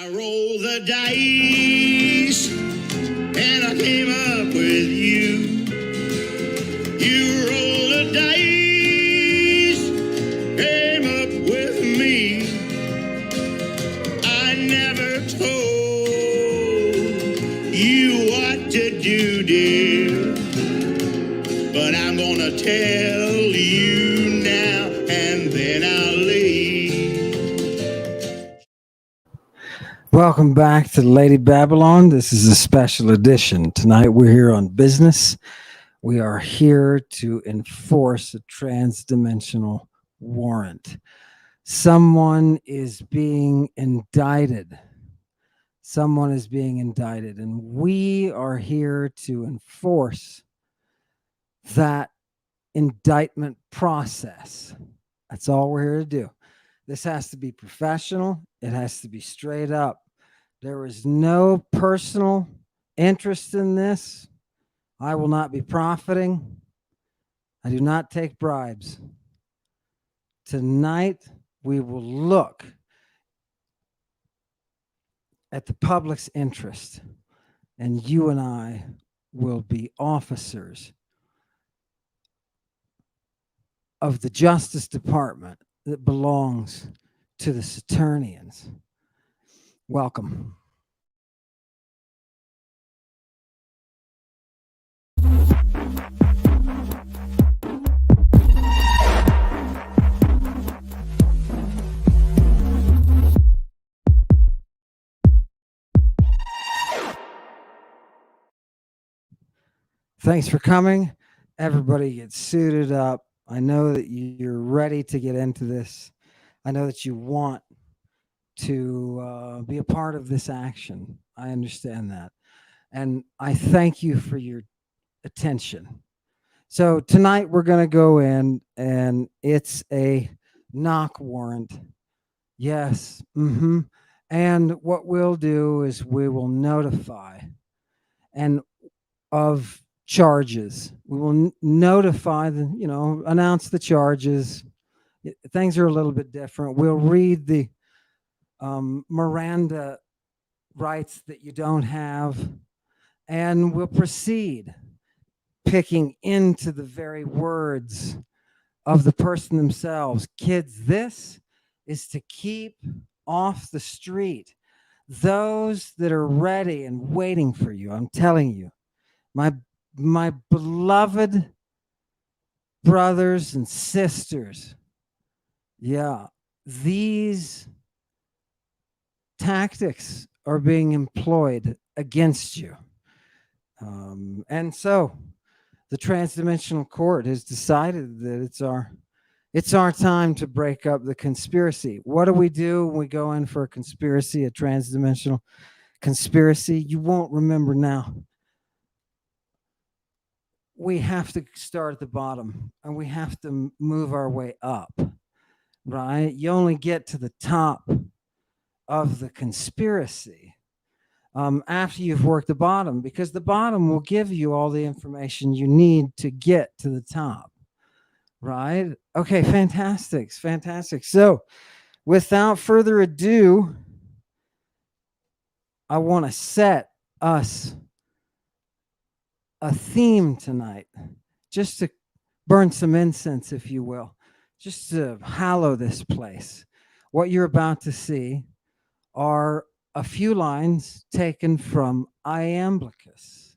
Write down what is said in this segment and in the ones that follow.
I rolled the dice and I came up with you. You rolled the dice, came up with me. I never told you what to do, dear, but I'm gonna tell you now and then I'll leave. Welcome back to Lady Babylon. This is a special edition. Tonight we're here on business. We are here to enforce a transdimensional warrant. Someone is being indicted. Someone is being indicted, and we are here to enforce that indictment process. That's all we're here to do. This has to be professional. It has to be straight up. There is no personal interest in this. I will not be profiting. I do not take bribes. Tonight, we will look at the public's interest, and you and I will be officers of the Justice Department that belongs to the Saturnians. Welcome. Thanks for coming. Everybody get suited up. I know that you're ready to get into this. I know that you want to be a part of this action. I understand that. And I thank you for your attention. So tonight we're going to go in and it's a knock warrant. Yes. And what we'll do is we will notify and of charges. We will notify the, announce the charges. Things are a little bit different. We'll read the Miranda rights that you don't have, and we'll proceed picking into the very words of the person themselves. Kids, this is to keep off the street those that are ready and waiting for you. I'm telling you, my beloved brothers and sisters, yeah, these tactics are being employed against you. And so the Transdimensional Court has decided that it's our time to break up the conspiracy. What do we do when we go in for a conspiracy, a transdimensional conspiracy? You won't remember now. We have to start at the bottom and we have to move our way up, right? You only get to the top of the conspiracy after you've worked the bottom, because the bottom will give you all the information you need to get to the top, right? Okay, fantastic. So without further ado, I want to set us a theme tonight, just to burn some incense, if you will, just to hallow this place. What you're about to see are a few lines taken from Iamblichus.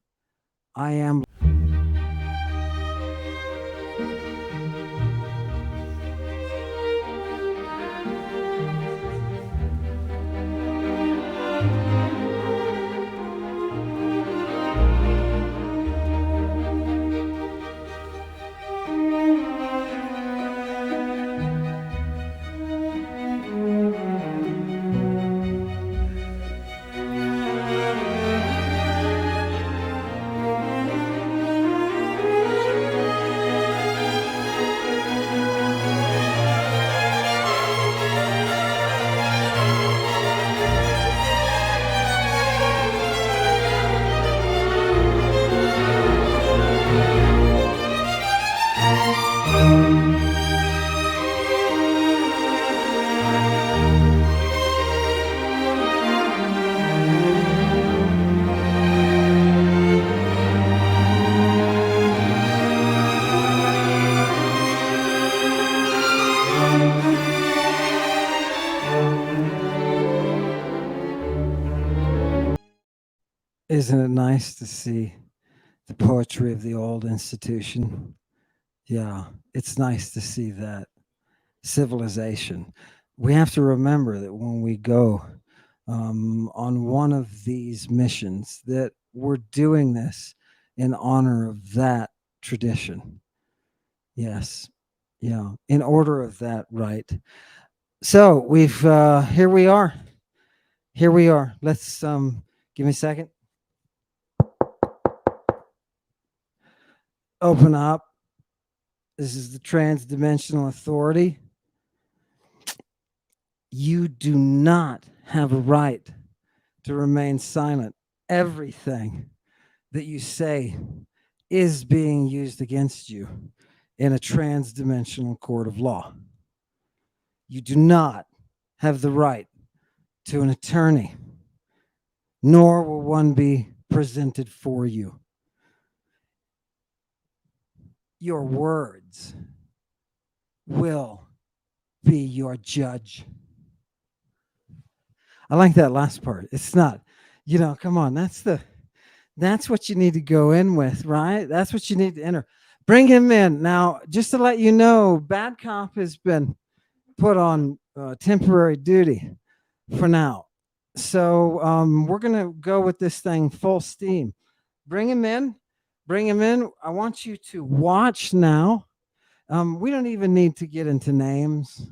Isn't it nice to see the poetry of the old institution? Yeah, it's nice to see that civilization. We have to remember that when we go on one of these missions, that we're doing this in honor of that tradition. Yes, yeah, in order of that right. So we've here we are. Here we are. Let's give me a second. Open up. This is the Transdimensional Authority. You do not have a right to remain silent. Everything that you say is being used against you in a transdimensional court of law. You do not have the right to an attorney, nor will one be presented for you. Your words will be your judge. I like that last part. It's not, come on, that's what you need to go in with, right? That's what you need to enter. Bring him in. Now, just to let you know, Bad Cop has been put on temporary duty for now. So we're going to go with this thing full steam. Bring him in. Bring him in. I want you to watch now. We don't even need to get into names.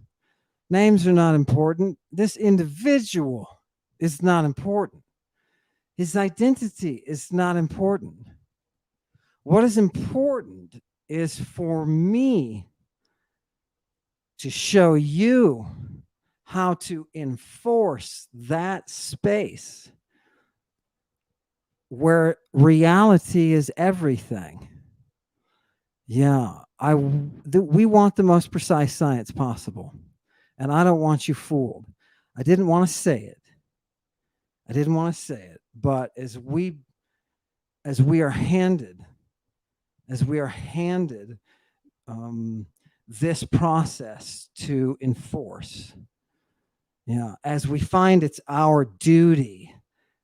Names are not important. This individual is not important. His identity is not important. What is important is for me to show you how to enforce that space where reality is everything. Yeah, we want the most precise science possible, and I don't want you fooled. I didn't want to say it. But as we are handed this process to enforce, as we find it's our duty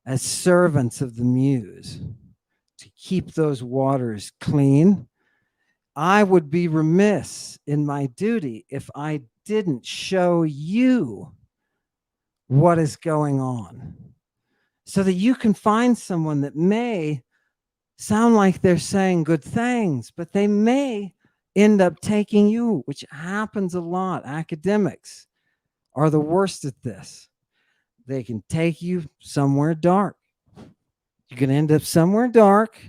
as servants of the muse to keep those waters clean, I would be remiss in my duty if I didn't show you what is going on, so that you can find someone that may sound like they're saying good things, but they may end up taking you, which happens a lot. Academics are the worst at this. They can take you somewhere dark. You can end up somewhere dark,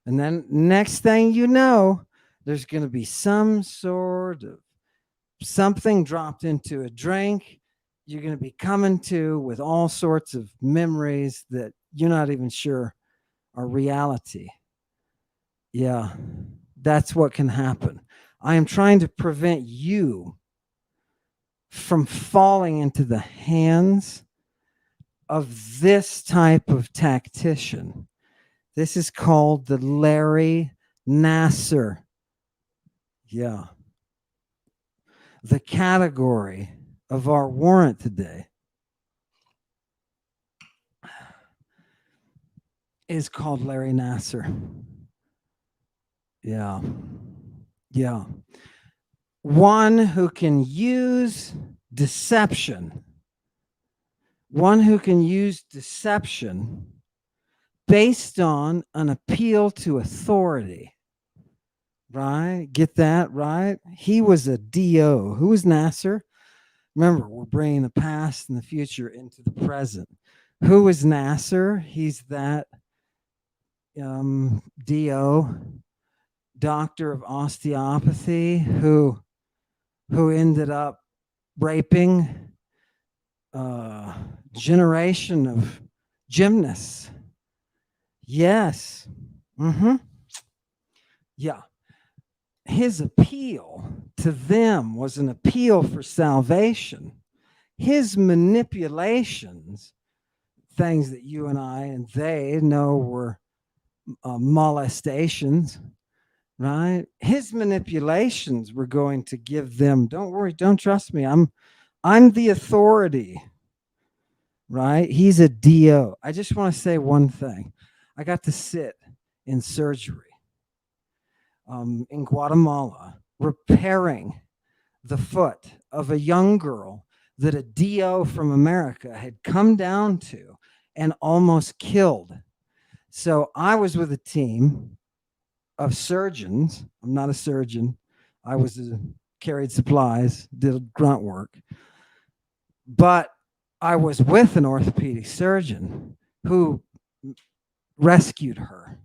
and then next thing you know, there's going to be some sort of something dropped into a drink. You're going to be coming to with all sorts of memories that you're not even sure are reality. Yeah, that's what can happen. I am trying to prevent you from falling into the hands of this type of tactician. This is called the Larry Nasser. Yeah. The category of our warrant today is called Larry Nasser. Yeah. Yeah. One who can use deception. One who can use deception based on an appeal to authority. Right? Get that, right? He was a DO. Who was Nasser? Remember, we're bringing the past and the future into the present. Who is Nasser? He's that DO, doctor of osteopathy, who ended up raping a generation of gymnasts. Yes. Yeah. His appeal to them was an appeal for salvation. His manipulations, things that you and I and they know were molestations, right? His manipulations were going to give them, don't worry, don't trust me. I'm the authority, right? He's a DO. I just want to say one thing. I got to sit in surgery in Guatemala, repairing the foot of a young girl that a DO from America had come down to and almost killed. So I was with a team of surgeons. I'm not a surgeon. I was carried supplies, did grunt work. But I was with an orthopedic surgeon who rescued her.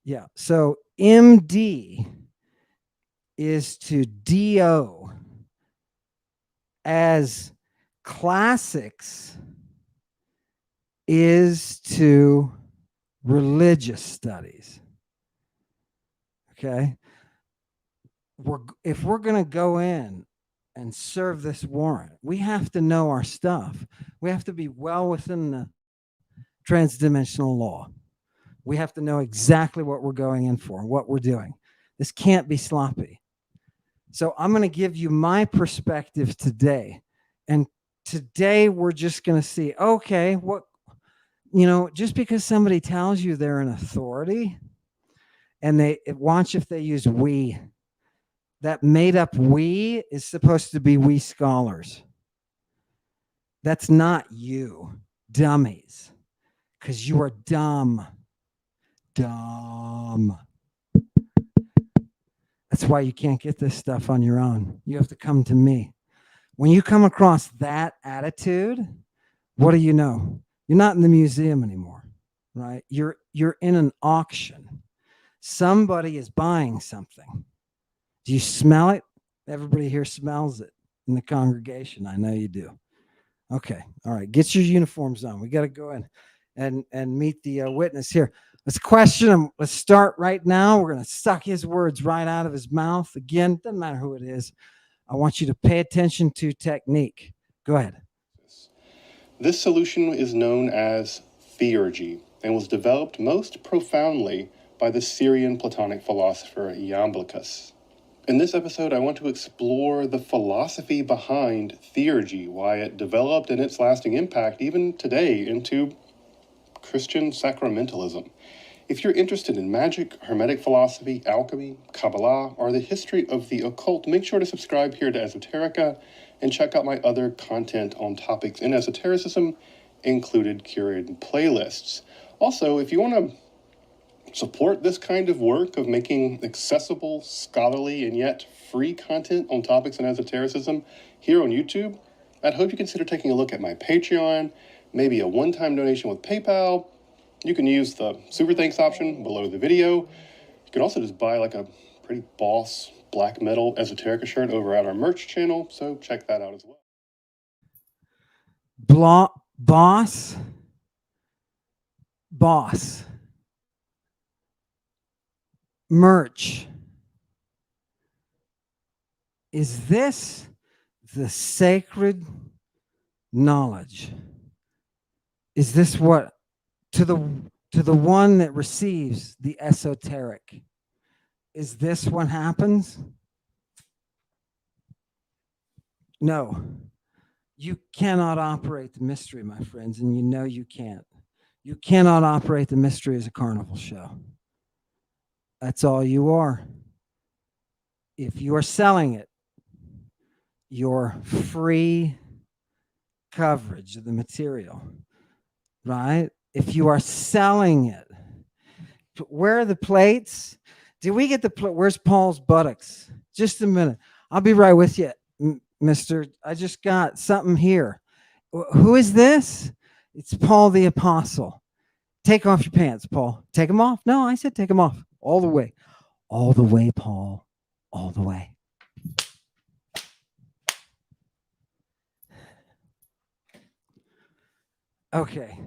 Yeah. So MD is to DO as classics is to religious studies. Okay. If we're going to go in and serve this warrant, we have to know our stuff. We have to be well within the transdimensional law. We have to know exactly what we're going in for and what we're doing. This can't be sloppy. So I'm going to give you my perspective today. And today we're just going to see, okay, what, just because somebody tells you they're an authority and watch if they use we, that made up we is supposed to be we scholars. That's not you, dummies, because you are dumb. That's why you can't get this stuff on your own. You have to come to me. When you come across that attitude, what do you know? You're not in the museum anymore, right? You're in an auction. Somebody is buying something. Do you smell it? Everybody here smells it in the congregation. I know you do. Okay. All right. Get your uniforms on. We got to go in and meet the witness here. Let's question him. Let's start right now. We're going to suck his words right out of his mouth. Again, doesn't matter who it is. I want you to pay attention to technique. Go ahead. This solution is known as theurgy and was developed most profoundly by the Syrian Platonic philosopher Iamblichus. In this episode, I want to explore the philosophy behind theurgy, why it developed and its lasting impact even today into Christian sacramentalism. If you're interested in magic, hermetic philosophy, alchemy, Kabbalah, or the history of the occult, make sure to subscribe here to Esoterica and check out my other content on topics in esotericism, included curated playlists. Also, if you want to support this kind of work of making accessible, scholarly, and yet free content on topics in esotericism here on YouTube, I'd hope you consider taking a look at my Patreon, maybe a one-time donation with PayPal. You can use the super thanks option below the video. You can also just buy like a pretty boss black metal Esoterica shirt over at our merch channel, so check that out as well. Boss. Merch. Is this the sacred knowledge? Is this what to the one that receives the esoteric? Is this what happens? No. You cannot operate the mystery, my friends, and you know you can't. You cannot operate the mystery as a carnival show. That's all you are. If you are selling it, your free coverage of the material, right? If you are selling it, where are the plates? Did we get the where's Paul's buttocks? Just a minute. I'll be right with you, mister. I just got something here. Who is this? It's Paul the Apostle. Take off your pants, Paul. Take them off. No, I said take them off. All the way. All the way, Paul. All the way. Okay.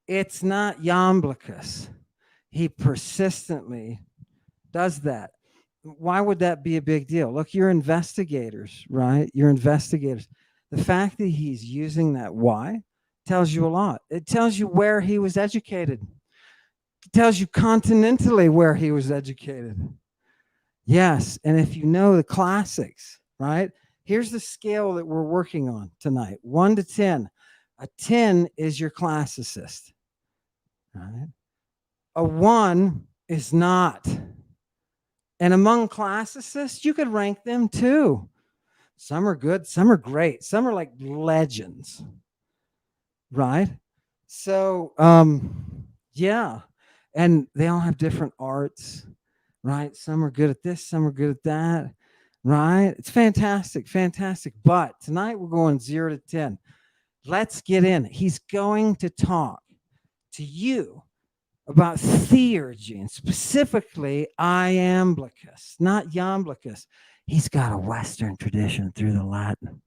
It's not Iamblichus. He persistently does that. Why would that be a big deal? Look, you're investigators, right? You're investigators. The fact that he's using that why tells you a lot. It tells you where he was educated. It tells you continentally where he was educated. Yes, and if you know the classics, right? Here's the scale that we're working on tonight. 1 to 10. A 10 is your classicist. Right? A 1 is not. And among classicists, you could rank them too. Some are good, some are great, some are like legends. Right? So, yeah. And they all have different arts, right? Some are good at this, some are good at that, right? It's fantastic, fantastic. But tonight we're going 0 to 10. Let's get in. He's going to talk to you about theurgy, and specifically iamblichus, not iamblichus. He's got a Western tradition through the Latin.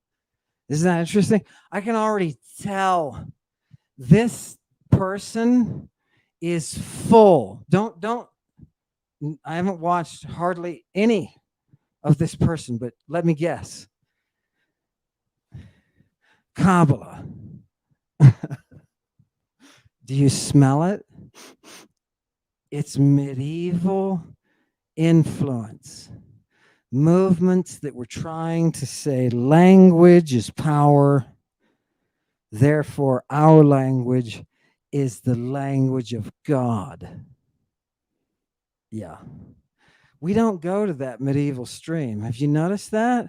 Isn't that interesting? I can already tell this person is full. I haven't watched hardly any of this person, but let me guess. Kabbalah. Do you smell it? It's medieval influence. Movements that were trying to say language is power. Therefore, our language is the language of God. Yeah. We don't go to that medieval stream. Have you noticed that?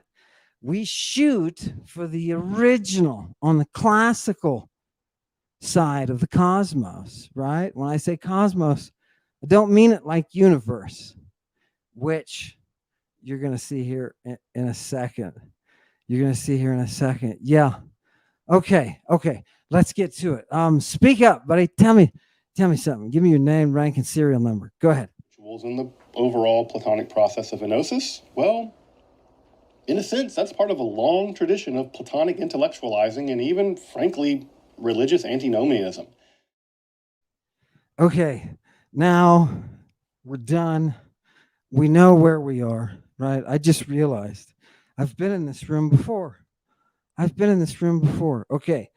We shoot for the original on the classical side of the cosmos, right? When I say cosmos, I don't mean it like universe, which you're going to see here in a second. You're going to see here in a second. Yeah. Okay. Let's get to it. Speak up, buddy. Tell me something. Give me your name, rank, and serial number. Go ahead. Rituals in the overall Platonic process of enosis? Well, in a sense, that's part of a long tradition of Platonic intellectualizing and even, frankly, religious antinomianism. Okay, now we're done. We know where we are, right? I just realized I've been in this room before. Okay,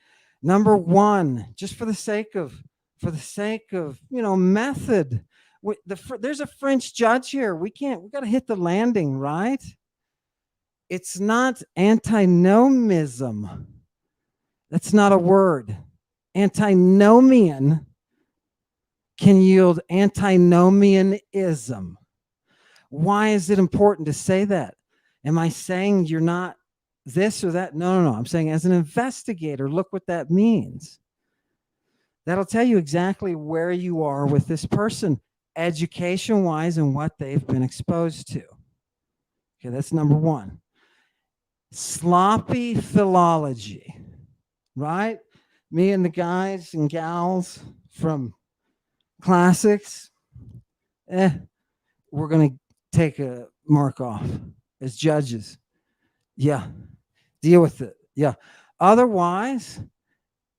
number one, just for the sake of method. There's a French judge here. We got to hit the landing, right? It's not antinomism. That's not a word. Antinomian can yield antinomianism. Why is it important to say that? Am I saying you're not this or that? No. I'm saying as an investigator, look what that means. That'll tell you exactly where you are with this person, education-wise, and what they've been exposed to. Okay, that's number one. Sloppy philology, right? Me and the guys and gals from classics, we're going to take a mark off as judges. Yeah, deal with it. Yeah. Otherwise,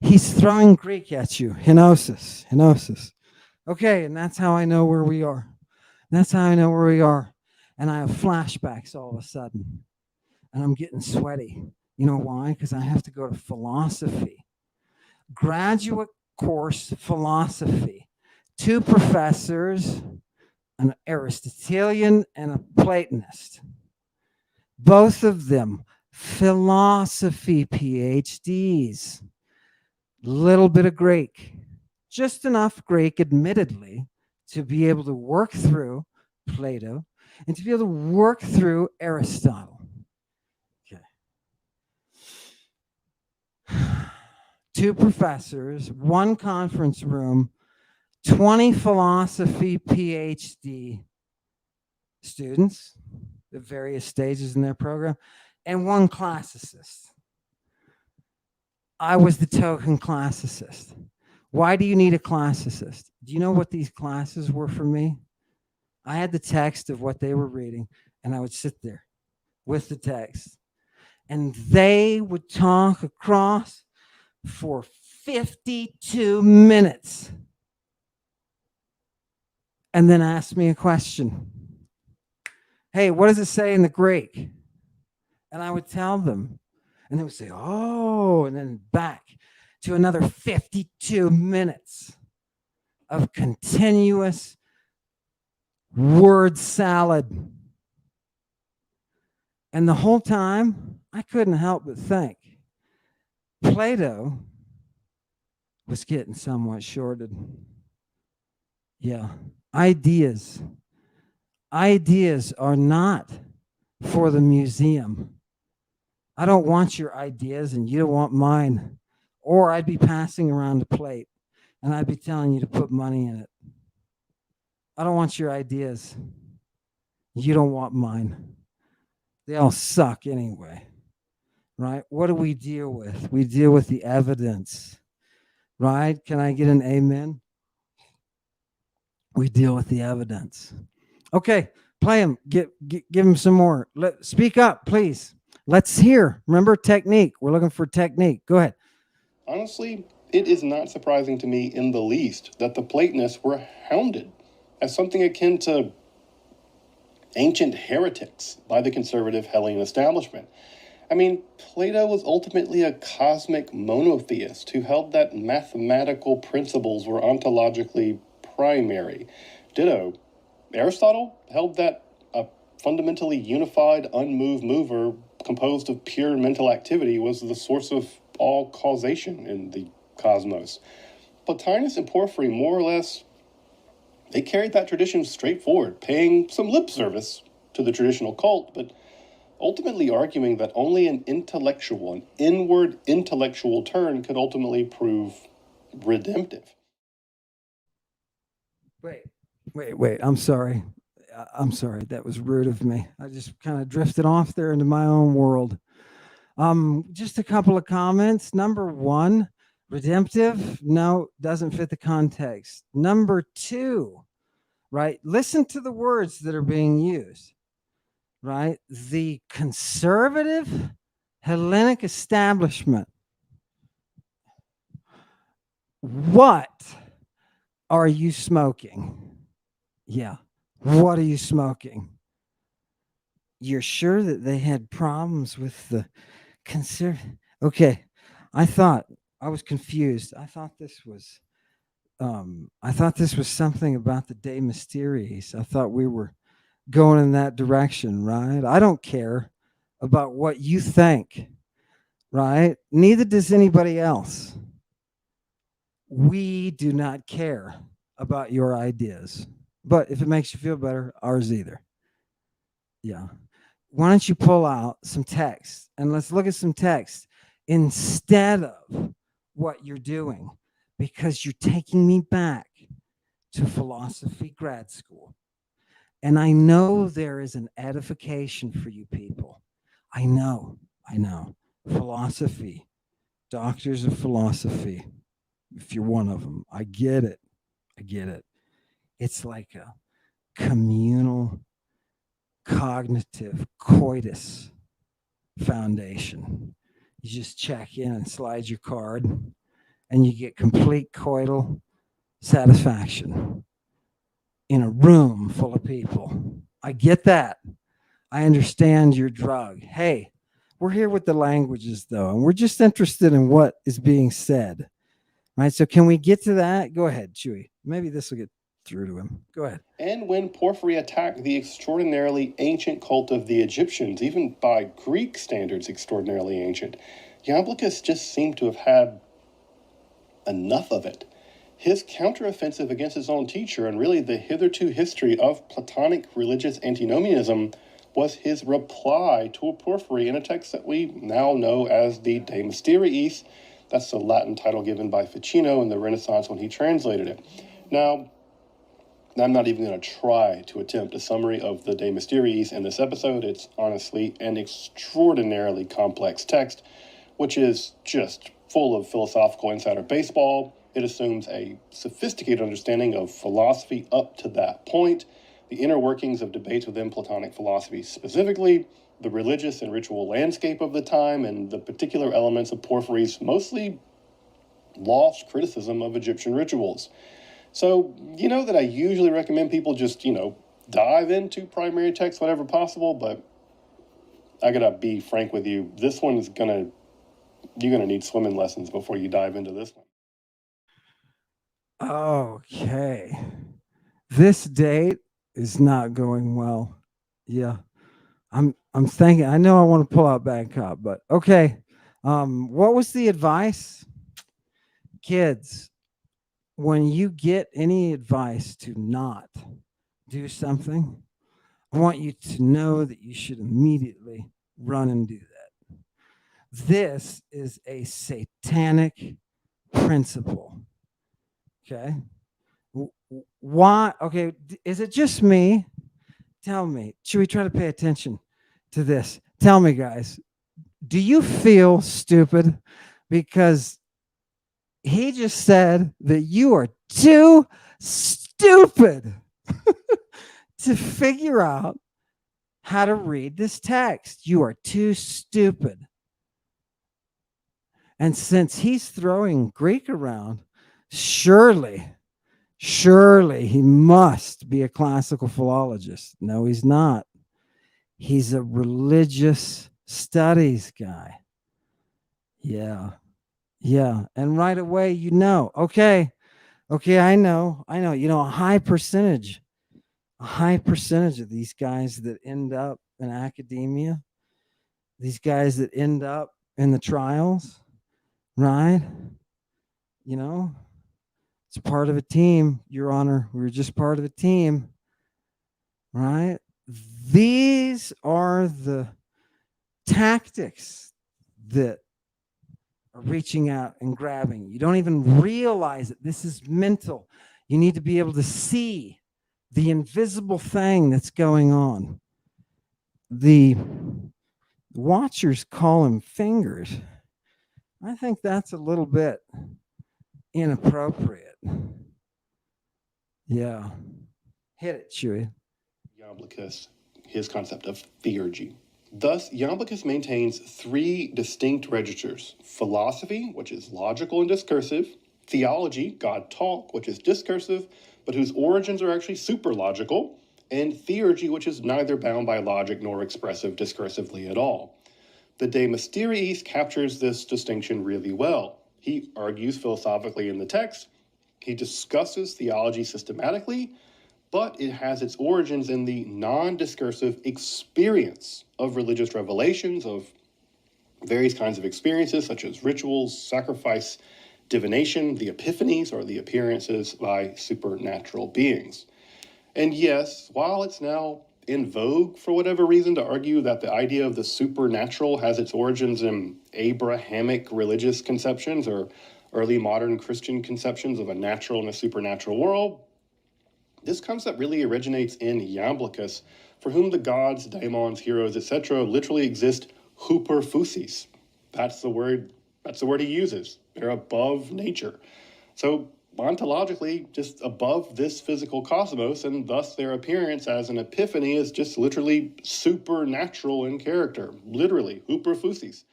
he's throwing Greek at you. Henosis. Okay, and that's how I know where we are. And I have flashbacks all of a sudden. And I'm getting sweaty. You know why? Because I have to go to philosophy. Graduate course philosophy. 2 professors, an Aristotelian and a Platonist. Both of them philosophy PhDs. Little bit of Greek. Just enough Greek, admittedly, to be able to work through Plato and to be able to work through Aristotle. Okay. 2 professors, 1 conference room, 20 philosophy PhD students at various stages in their program, and 1 classicist. I was the token classicist. Why do you need a classicist? Do you know what these classes were for me? I had the text of what they were reading, and I would sit there with the text, and they would talk across for 52 minutes and then ask me a question. Hey, what does it say in the Greek? And I would tell them, and they would say, oh, and then back to another 52 minutes of continuous word salad. And the whole time, I couldn't help but think, Plato was getting somewhat shorted. Yeah. Ideas. Ideas are not for the museum. I don't want your ideas and you don't want mine. Or I'd be passing around a plate and I'd be telling you to put money in it. I don't want your ideas. You don't want mine. They all suck anyway, right? What do we deal with? We deal with the evidence, right? Can I get an amen? We deal with the evidence. Okay, play him. Give him some more. Speak up, please. Let's hear. Remember technique. We're looking for technique. Go ahead. Honestly, it is not surprising to me in the least that the Platonists were hounded as something akin to ancient heretics by the conservative Hellenic establishment. I mean, Plato was ultimately a cosmic monotheist who held that mathematical principles were ontologically primary. Ditto, Aristotle held that a fundamentally unified, unmoved mover composed of pure mental activity was the source of all causation in the cosmos. Plotinus and Porphyry, more or less, they carried that tradition straight forward, paying some lip service to the traditional cult, but ultimately arguing that only an inward intellectual turn could ultimately prove redemptive. Wait. I'm sorry. That was rude of me. I just kind of drifted off there into my own world. Just a couple of comments. Number one, redemptive, no, doesn't fit the context. Number two, right? Listen to the words that are being used, right? The conservative Hellenic establishment. What are you smoking? Yeah. What are you smoking? You're sure that they had problems with the Okay. I was confused. I thought this was something about the De Mysteriis. I thought we were going in that direction, right? I don't care about what you think, right? Neither does anybody else. We do not care about your ideas. But if it makes you feel better, ours either. Yeah. Why don't you pull out some text and let's look at some text instead of what you're doing, because you're taking me back to philosophy grad school. And I know there is an edification for you people. I know. Philosophy, doctors of philosophy, if you're one of them, I get it. It's like a communal cognitive coitus foundation. You just check in and slide your card and you get complete coital satisfaction in a room full of people. I get that. I understand your drug. Hey, we're here with the languages though, and we're just interested in what is being said. Right? So can we get to that? Go ahead, Chewy. Maybe this will get through to him. Go ahead. And when Porphyry attacked the extraordinarily ancient cult of the Egyptians, even by Greek standards extraordinarily ancient, Iamblichus just seemed to have had enough of it. His counteroffensive against his own teacher, and really the hitherto history of Platonic religious antinomianism, was his reply to Porphyry in a text that we now know as the De Mysteriis. That's the Latin title given by Ficino in the Renaissance when he translated it. Now, I'm not even going to try to attempt a summary of the De Mysteriis in this episode. It's honestly an extraordinarily complex text, which is just full of philosophical insider baseball. It assumes a sophisticated understanding of philosophy up to that point, the inner workings of debates within Platonic philosophy specifically, the religious and ritual landscape of the time, and the particular elements of Porphyry's mostly lost criticism of Egyptian rituals. So, you know that I usually recommend people just, dive into primary text whenever possible, but I gotta be frank with you, this one is you're gonna need swimming lessons before you dive into this one. Okay. This date is not going well. Yeah. I'm thinking, I know I want to pull out Bangkok, but okay. What was the advice? Kids, when you get any advice to not do something, I want you to know that you should immediately run and do that. This is a satanic principle. Okay. Why? Okay. Is it just me? Tell me. Should we try to pay attention to this? Tell me, guys. Do you feel stupid because he just said that you are too stupid to figure out how to read this text? You are too stupid. And since he's throwing Greek around, surely he must be a classical philologist. No, he's not. He's a religious studies guy. Yeah. And right away, okay, I know, a high percentage of these guys that end up in academia, these guys that end up in the trials, right? It's part of a team, Your Honor. We were just part of a team, right? These are the tactics that are reaching out and grabbing. You don't even realize it. This is mental. You need to be able to see the invisible thing that's going on. The watchers call them fingers. I think that's a little bit inappropriate. Yeah. Hit it, Chewy. Iamblichus, his concept of theurgy. Thus, Iamblichus maintains three distinct registers: philosophy, which is logical and discursive; theology, God talk, which is discursive, but whose origins are actually superlogical; and theurgy, which is neither bound by logic nor expressive discursively at all. The De Mysteriis captures this distinction really well. He argues philosophically in the text, he discusses theology systematically, but it has its origins in the non-discursive experience of religious revelations, of various kinds of experiences, such as rituals, sacrifice, divination, the epiphanies, or the appearances by supernatural beings. And yes, while it's now in vogue, for whatever reason, to argue that the idea of the supernatural has its origins in Abrahamic religious conceptions or early modern Christian conceptions of a natural and a supernatural world, this concept really originates in Iamblichus, for whom the gods, daemons, heroes, etc. literally exist huper physis. That's the word he uses. They're above nature. So ontologically, just above this physical cosmos, and thus their appearance as an epiphany is just literally supernatural in character. Literally, huper physis.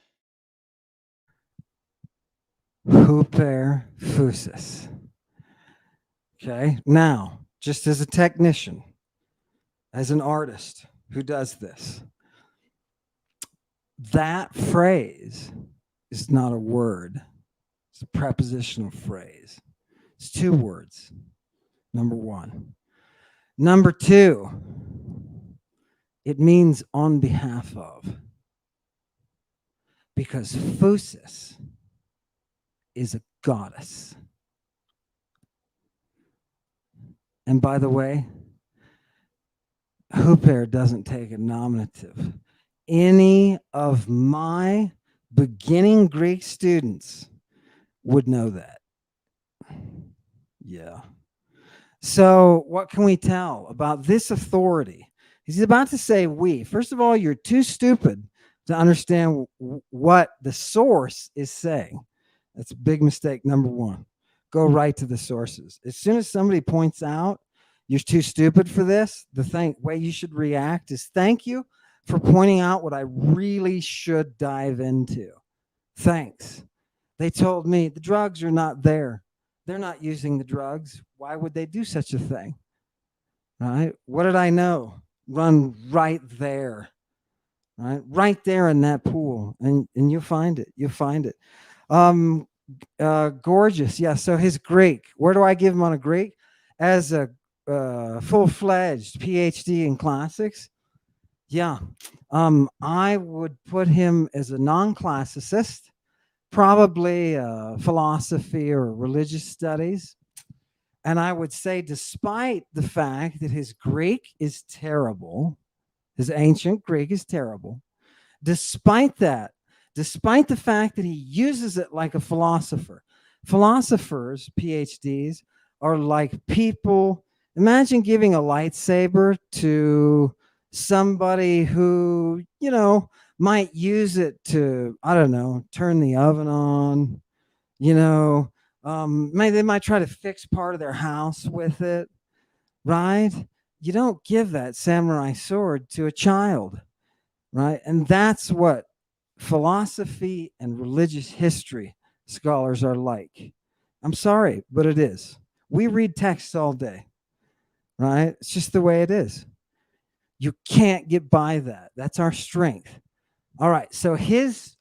Huper physis. Okay, now, just as a technician, as an artist who does this, that phrase is not a word. It's a prepositional phrase. It's two words. Number one. Number two, it means on behalf of. Because physis is a goddess. And by the way, huper doesn't take a nominative. Any of my beginning Greek students would know that. Yeah. So what can we tell about this authority? He's about to say we. First of all, you're too stupid to understand what the source is saying. That's a big mistake, number one. Go right to the sources. As soon as somebody points out you're too stupid for this, the way you should react is thank you for pointing out what I really should dive into. Thanks. They told me the drugs are not there. They're not using the drugs. Why would they do such a thing? Right? What did I know? Run right there. Right there in that pool. And you'll find it. You'll find it. Gorgeous. Yeah. So his Greek, where do I give him on a Greek? As a full-fledged PhD in classics. Yeah. I would put him as a non-classicist probably philosophy or religious studies. And I would say, despite the fact that his Greek is terrible, his ancient Greek is terrible, despite that, despite the fact that he uses it like a philosopher, philosophers, PhDs, are like people. Imagine giving a lightsaber to somebody who, might use it to, I don't know, turn the oven on, maybe they might try to fix part of their house with it, right? You don't give that samurai sword to a child, right? And that's what philosophy and religious history scholars are like. I'm sorry, but it is. We read texts all day, right? It's just the way it is. You can't get by that. That's our strength. All right. So he's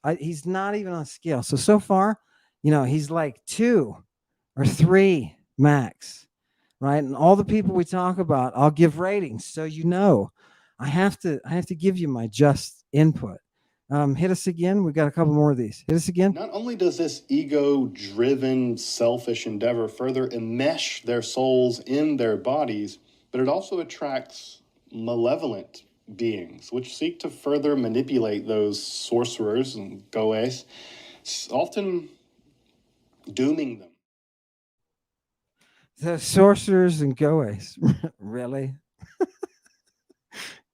not even on scale. So far, he's like 2 or 3 max, right? And all the people we talk about, I'll give ratings. So, I have to give you my just input. Hit us again. We've got a couple more of these. Hit us again. Not only does this ego-driven, selfish endeavor further enmesh their souls in their bodies, but it also attracts malevolent beings, which seek to further manipulate those sorcerers and goes, often dooming them. The sorcerers and goes, really?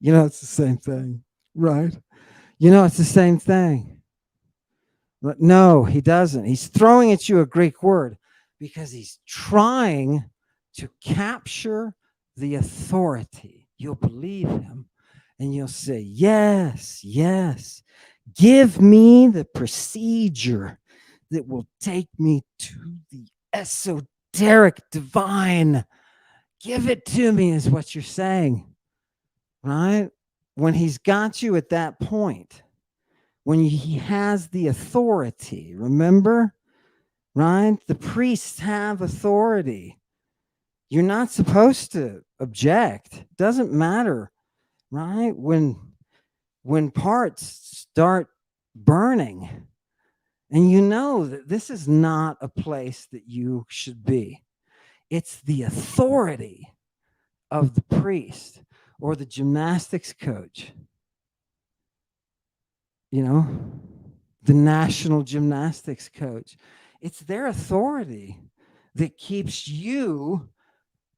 It's the same thing, right? It's the same thing. But no, he doesn't. He's throwing at you a Greek word because he's trying to capture the authority. You'll believe him and you'll say, yes, yes. Give me the procedure that will take me to the esoteric divine. Give it to me, is what you're saying, right? When he's got you at that point, when he has the authority, remember, right? The priests have authority. You're not supposed to object. Doesn't matter, right? When parts start burning, and that this is not a place that you should be. It's the authority of the priest or the gymnastics coach, the national gymnastics coach. It's their authority that keeps you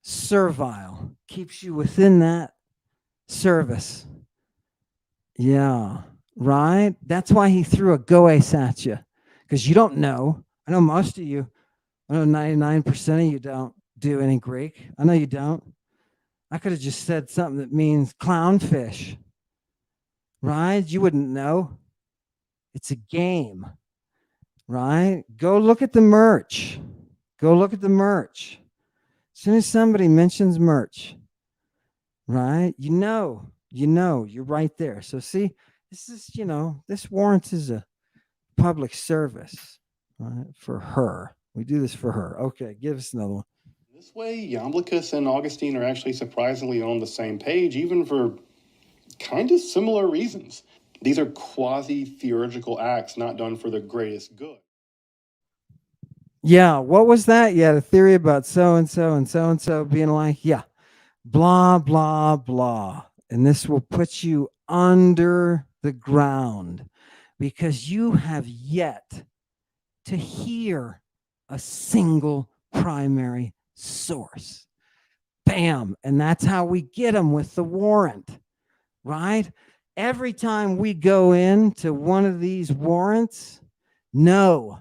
servile, keeps you within that service. Yeah, right? That's why he threw a goes at you, because you don't know. I know most of you, I know 99% of you don't do any Greek. I know you don't. I could have just said something that means clownfish, right? You wouldn't know. It's a game, right? Go look at the merch. Go look at the merch. As soon as somebody mentions merch, right? You're right there. So see, this is, this warrant is a public service, right? For her. We do this for her. Okay, give us another one. This way, Iamblichus and Augustine are actually surprisingly on the same page, even for kind of similar reasons. These are quasi-theurgical acts not done for the greatest good. Yeah, what was that? Yeah, the theory about so-and-so and so-and-so being like, yeah, blah, blah, blah. And this will put you under the ground because you have yet to hear a single primary source. Bam. And that's how we get them with the warrant, right? Every time we go into one of these warrants, no,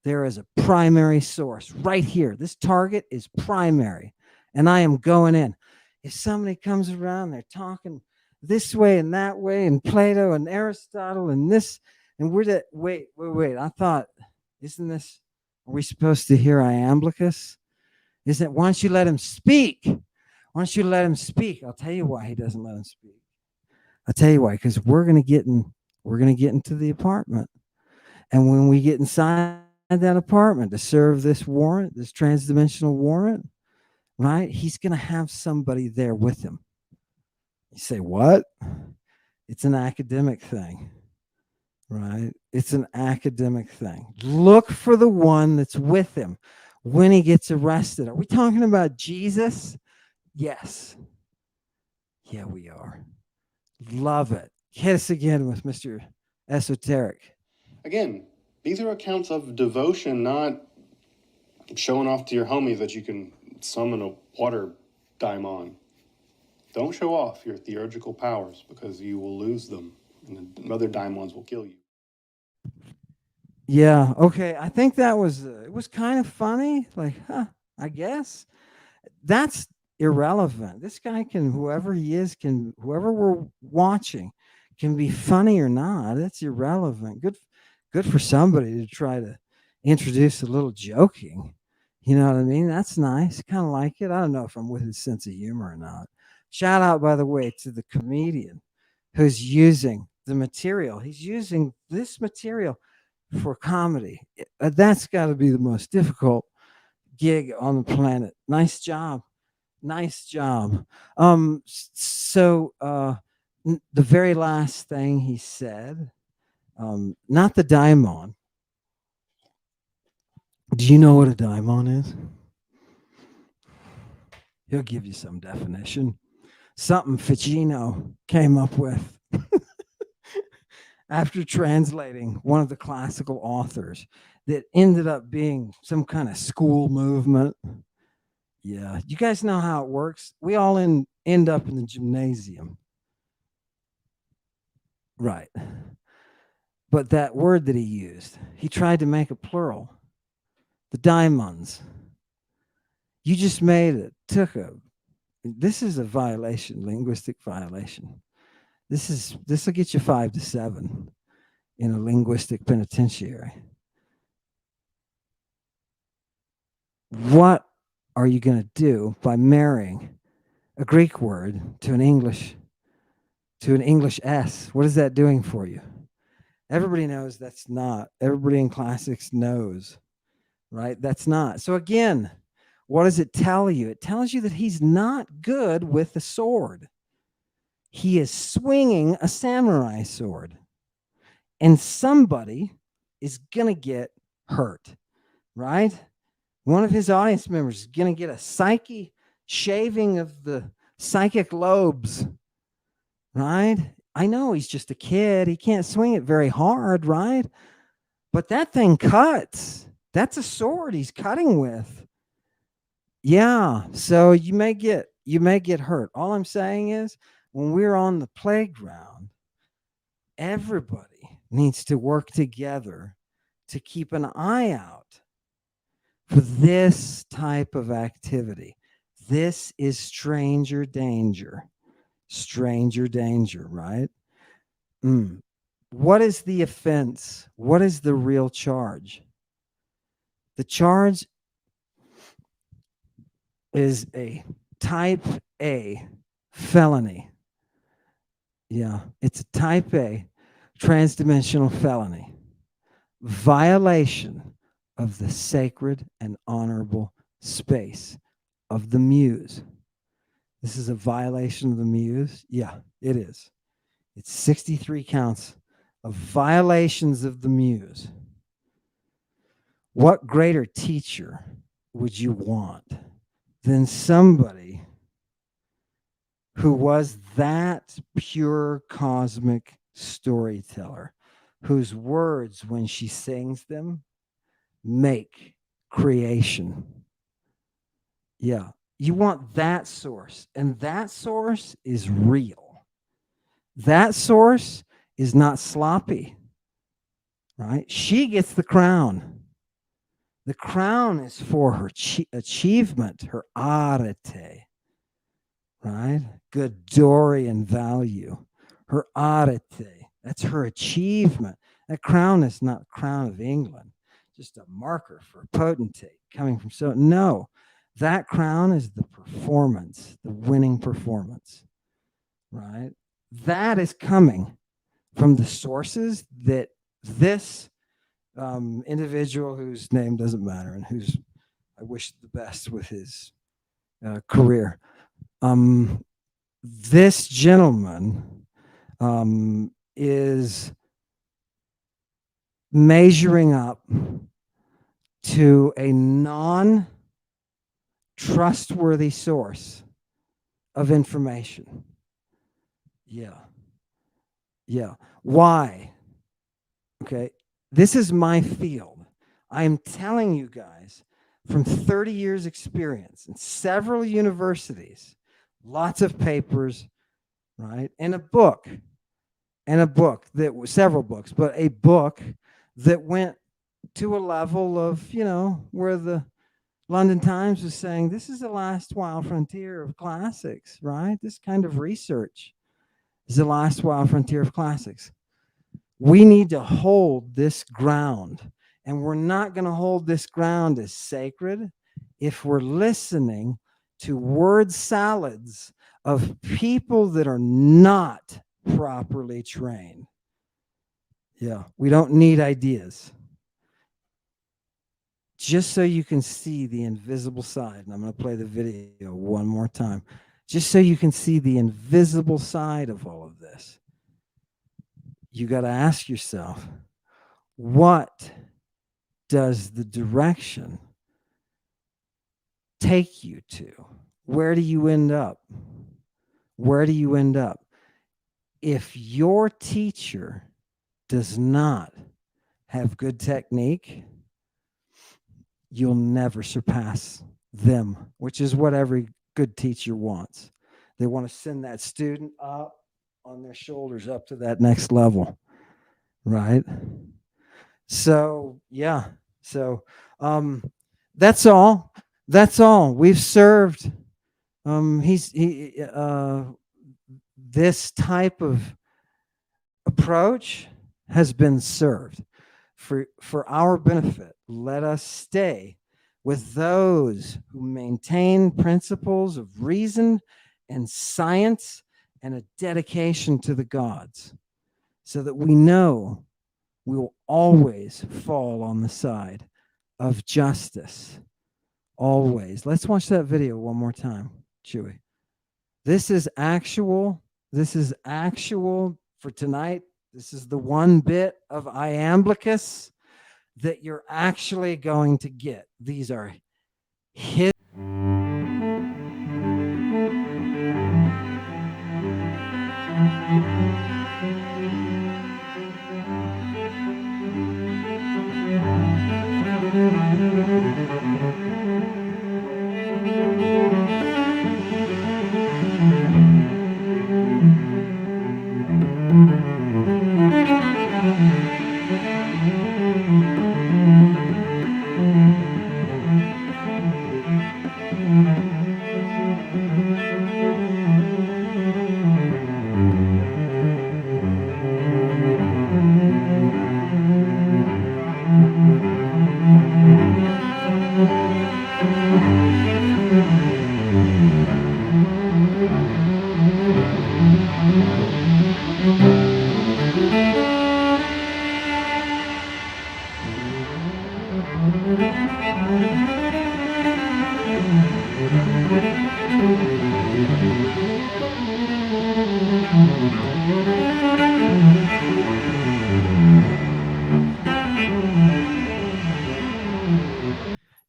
there is a primary source right here. This target is primary, and I am going in. If somebody comes around, they're talking this way and that way, and Plato and Aristotle and this, and we're that. Wait. I thought, isn't this? Are we supposed to hear Iamblichus? Isn't? Why don't you let him speak? Why don't you let him speak? I'll tell you why he doesn't let him speak. I'll tell you why. Because we're gonna get into the apartment, and when we get inside that apartment to serve this warrant, this transdimensional warrant, right? He's going to have somebody there with him. You say, what? It's an academic thing, right? It's an academic thing. Look for the one that's with him when he gets arrested. Are we talking about Jesus? Yes. Yeah, we are. Love it. Hit us again with Mr. Esoteric. Again, these are accounts of devotion, not showing off to your homies that you can summon a water daimon. Don't show off your theurgical powers because you will lose them and other daimons will kill you. Yeah, okay. I think that was it was kind of funny. Like, I guess that's irrelevant. This guy can, whoever he is, can, whoever we're watching, can be funny or not. That's irrelevant. Good for somebody to try to introduce a little joking. You know what I mean? That's nice. Kind of like it. I don't know if I'm with his sense of humor or not. Shout out, by the way, to the comedian who's using the material. He's using this material for comedy. That's got to be the most difficult gig on the planet. Nice job. Nice job. The very last thing he said, not the daimon. Do you know what a daimon is? He'll give you some definition. Something Ficino came up with after translating one of the classical authors that ended up being some kind of school movement. Yeah, you guys know how it works. We all end up in the gymnasium. Right. But that word that he used, he tried to make a plural. The daimons. You just made it. This is a violation, linguistic violation. This will get you 5 to 7 in a linguistic penitentiary. What are you going to do by marrying a Greek word to an English S? What is that doing for you? Everybody knows that's not. Everybody in classics knows, right? That's not. So again, what does it tell you? It tells you that he's not good with the sword. He is swinging a samurai sword, and somebody is going to get hurt, right? One of his audience members is going to get a psyche shaving of the psychic lobes, right? I know he's just a kid. He can't swing it very hard, right? But that thing cuts. That's a sword he's cutting with. Yeah, so you may get hurt. All I'm saying is, when we're on the playground, everybody needs to work together to keep an eye out for this type of activity. This is stranger danger. Stranger danger, right? What is the offense? What is the real charge? The charge is a type A felony. Yeah, it's a type A transdimensional felony. Violation of the sacred and honorable space of the muse. This is a violation of the muse? Yeah, it is. It's 63 counts of violations of the muse. What greater teacher would you want than somebody who was that pure cosmic storyteller, whose words, when she sings them, make creation? Yeah, you want that source, and that source is real. That source is not sloppy, right? She gets the crown. The crown is for her achievement, her arete, right? Good Dorian value. Her arete, that's her achievement. That crown is not the crown of England, just a marker for a potentate coming from so. No, that crown is the performance, the winning performance, right? That is coming from the sources that this individual, whose name doesn't matter and who's I wish the best with his career. This gentleman is measuring up to a non-trustworthy source of information. Yeah. Yeah. Why? Okay. This is my field. I am telling you guys from 30 years experience in several universities, lots of papers, right? And a book that was several books, but a book that went to a level of, where the London Times was saying, this is the last wild frontier of classics, right? This kind of research is the last wild frontier of classics. We need to hold this ground, and we're not going to hold this ground as sacred if we're listening to word salads of people that are not properly trained. Yeah, we don't need ideas. Just so you can see the invisible side, and I'm going to play the video one more time, just so you can see the invisible side of all of this. You got to ask yourself, what does the direction take you to? Where do you end up? Where do you end up? If your teacher does not have good technique, you'll never surpass them, which is what every good teacher wants. They want to send that student up on their shoulders up to that next level, right? So, yeah. So, that's all. That's all. We've served. This type of approach has been served for our benefit. Let us stay with those who maintain principles of reason and science and a dedication to the gods, so that we know we will always fall on the side of justice. Always. Let's watch that video one more time, Chewy. This is actual for tonight. This is the one bit of iamblichus that you're actually going to get. These are hidden.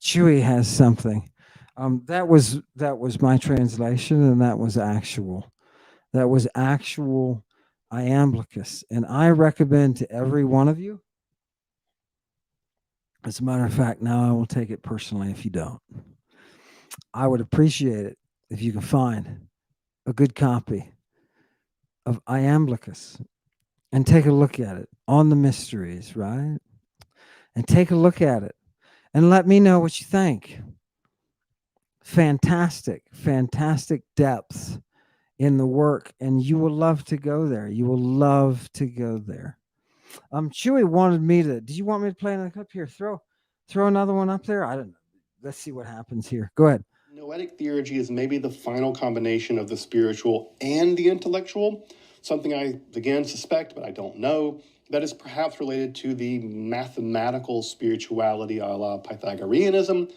Chewy has something. That was my translation, and that was actual. That was actual iamblichus, and I recommend to every one of you. As a matter of fact, now I will take it personally if you don't. I would appreciate it if you can find a good copy of iamblichus and take a look at it on the mysteries, right? And take a look at it and let me know what you think. Fantastic depth in the work, and you will love to go there. You will love to go there. Chewy wanted me to. Did you want me to play another clip here? Throw another one up there. I don't know. Let's see what happens here. Go ahead. Noetic theurgy is maybe the final combination of the spiritual and the intellectual, something I, again, suspect, but I don't know, that is perhaps related to the mathematical spirituality a la Pythagoreanism,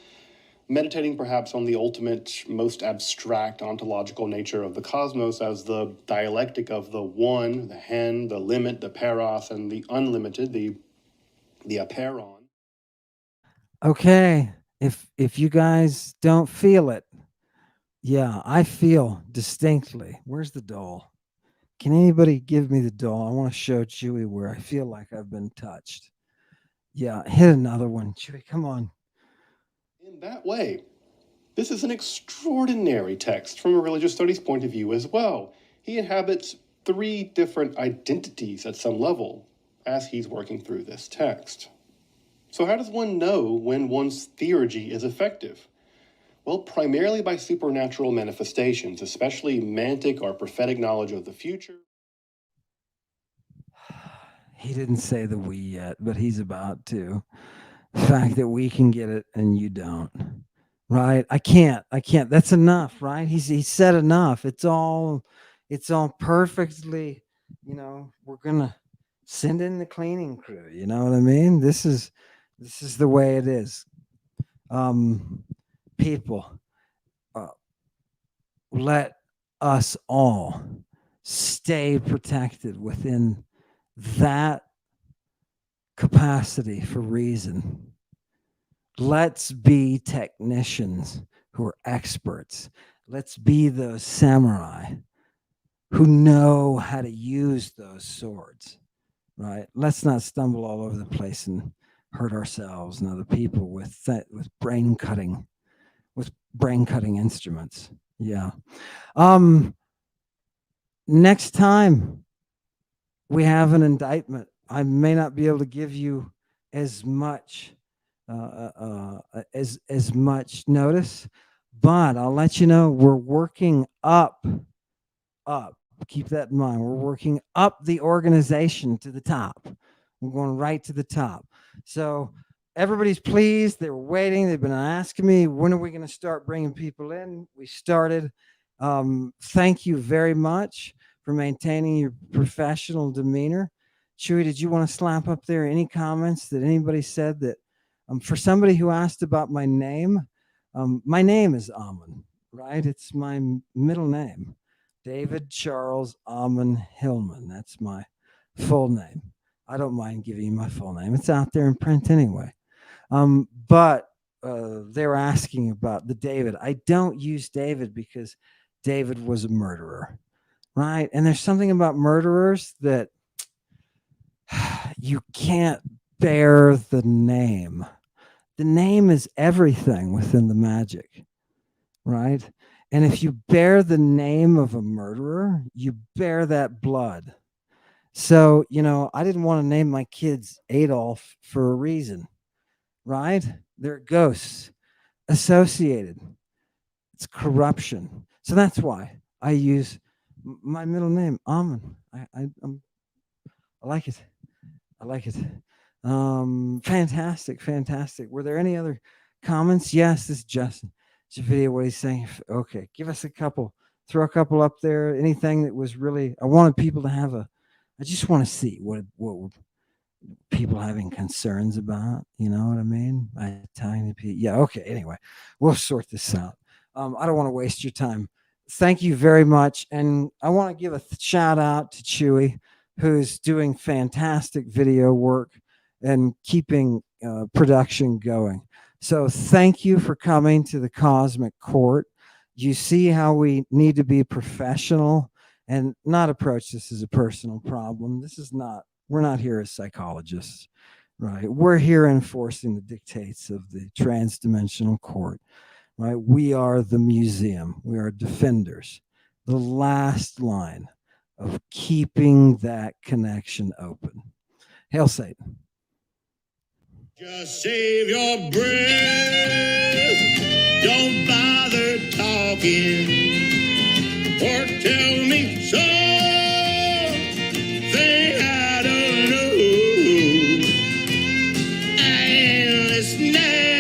meditating perhaps on the ultimate, most abstract ontological nature of the cosmos as the dialectic of the one, the hen, the limit, the paros, and the unlimited, the the apeiron. Okay, if you guys don't feel it, yeah, I feel distinctly. Where's the doll? Can anybody give me the doll? I want to show Chewy where I feel like I've been touched. Yeah, hit another one. Chewy, come on. In that way, this is an extraordinary text from a religious studies point of view as well. He inhabits 3 different identities at some level as he's working through this text. So how does one know when one's theurgy is effective? Well, primarily by supernatural manifestations, especially mantic or prophetic knowledge of the future. He didn't say the we yet, but he's about to. The fact that we can get it and you don't. Right? I can't. That's enough, right? He said enough. It's all perfectly, we're gonna send in the cleaning crew. You know what I mean? This is the way it is. People, let us all stay protected within that capacity for reason. Let's be technicians who are experts. Let's be those samurai who know how to use those swords, right? Let's not stumble all over the place and hurt ourselves and other people with brain cutting instruments. Yeah. Next time we have an indictment, I may not be able to give you as much as much notice, but I'll let you know we're working up. Keep that in mind. We're working up the organization to the top. We're going right to the top. So everybody's pleased. They were waiting. They've been asking me, when are we going to start bringing people in? We started. Thank you very much for maintaining your professional demeanor. Chewy, did you want to slap up there any comments that anybody said that for somebody who asked about my name is Amon, right? It's my middle name. David Charles Amon Hillman. That's my full name. I don't mind giving you my full name. It's out there in print anyway. But they were asking about the David. I don't use David because David was a murderer, right? And there's something about murderers that you can't bear the name. The name is everything within the magic, right? And if you bear the name of a murderer, you bear that blood. So, I didn't want to name my kids Adolf for a reason, right? They're ghosts associated. It's corruption. So that's why I use my middle name, Amon. I like it. I like it. Fantastic. Were there any other comments? Yes, this is Justin. It's a video. What he's saying. Okay, give us a couple. Throw a couple up there. Anything that was really. I wanted people to have I just want to see what were people having concerns about. You know what I mean? Tiny people. Yeah. Okay. Anyway, we'll sort this out. I don't want to waste your time. Thank you very much, and I want to give a shout out to Chewy, who's doing fantastic video work and keeping production going. So thank you for coming to the Cosmic Court. You see how we need to be professional and not approach this as a personal problem. We're not here as psychologists, right? We're here enforcing the dictates of the Transdimensional Court, right? We are the museum. We are defenders. The last line of keeping that connection open. Hail Satan. Just save your breath. Don't bother talking.